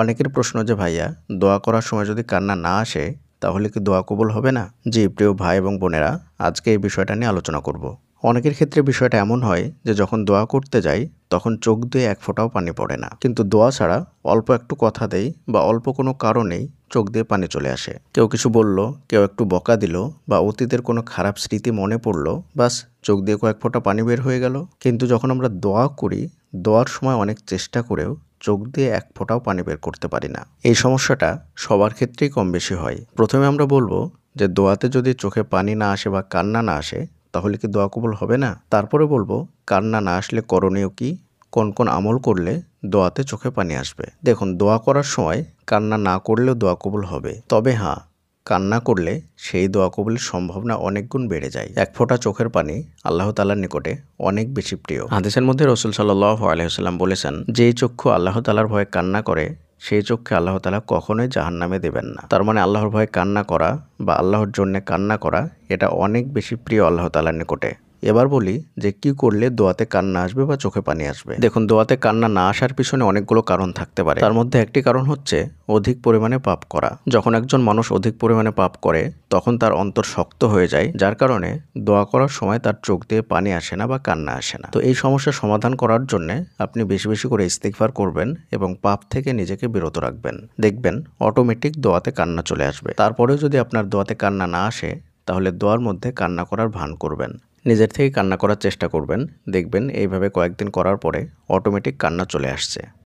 অনেকের প্রশ্ন যে ভাইয়া, দোয়া করার সময় যদি কান্না না আসে তাহলে কি দোয়া কবুল হবে না? জি প্রিয় ভাই এবং বোনেরা, আজকে এই বিষয়টা নিয়ে আলোচনা করব। অনেকের ক্ষেত্রে বিষয়টা এমন হয় যে যখন দোয়া করতে যাই তখন চোখ দিয়ে এক ফোঁটাও পানি পড়ে না, কিন্তু দোয়া ছাড়া অল্প একটু কথা দেই বা অল্প কোনো কারণেই চোখ দিয়ে পানি চলে আসে। কেউ কিছু বলল, কেউ একটু বকা দিল বা অতীতের কোনো খারাপ স্মৃতি মনে পড়ল, বাস চোখ দিয়ে কয়েক ফোঁটা পানি বের হয়ে গেল। কিন্তু যখন আমরা দোয়া করি, দোয়ার সময় অনেক চেষ্টা করেও চোখ দিয়ে এক ফোঁটাও পানি বের করতে পারি না। এই সমস্যাটা সবার ক্ষেত্রেই কম বেশি হয়। প্রথমে আমরা বলবো যে দোয়াতে যদি চোখে পানি না আসে বা কান্না না আসে তাহলে কি দোয়া কবুল হবে না? তারপরে বলবো কান্না না আসলে করণীয় কি, কোন কোন আমল করলে দোয়াতে চোখে পানি আসবে। দেখুন, দোয়া করার সময় কান্না না করলেও দোয়া কবুল হবে, তবে হ্যাঁ, কান্না করলে সেই দোয়া কবুলের সম্ভাবনা অনেক গুণ বেড়ে যায়। এক ফোঁটা চোখের পানি আল্লাহ তাআলার নিকটে অনেক বেশি প্রিয়। হাদিসের মধ্যে রাসূল সাল্লাল্লাহু আলাইহি ওয়াসাল্লাম বলেছেন, যেই চক্ষু আল্লাহ তাআলার ভয়ে কান্না করে সেই চোখকে আল্লাহ তাআলা কখনোই জাহান্নামে দেবেন না। তার মানে আল্লাহর ভয়ে কান্না করা বা আল্লাহর জন্যে কান্না করা, এটা অনেক বেশি প্রিয় আল্লাহ তাআলার নিকটে। এবার বলি যে কি করলে দোয়াতে কান্না আসবে বা চোখে পানি আসবে। দেখুন, দোয়াতে কান্না না আসার পিছনে অনেকগুলো কারণ থাকতে পারে। তার মধ্যে একটি কারণ হচ্ছে অধিক পরিমাণে পাপ করা। যখন একজন মানুষ অধিক পরিমাণে পাপ করে তখন তার অন্তর শক্ত হয়ে যায়, যার কারণে দোয়া করার সময় তার চোখ দিয়ে পানি আসে না বা কান্না আসে না। তো এই সমস্যার সমাধান করার জন্য আপনি বেশি বেশি করে ইস্তিগফার করবেন এবং পাপ থেকে নিজেকে বিরত রাখবেন। দেখবেন অটোমেটিক দোয়াতে কান্না চলে আসবে। তারপরেও যদি আপনার দোয়াতে কান্না না আসে তাহলে দোয়ার মধ্যে কান্না করার ভান করবেন, নিজের থেকে কান্না করার চেষ্টা করবেন। দেখবেন এইভাবে কয়েকদিন করার পরে অটোমেটিক কান্না চলে আসছে।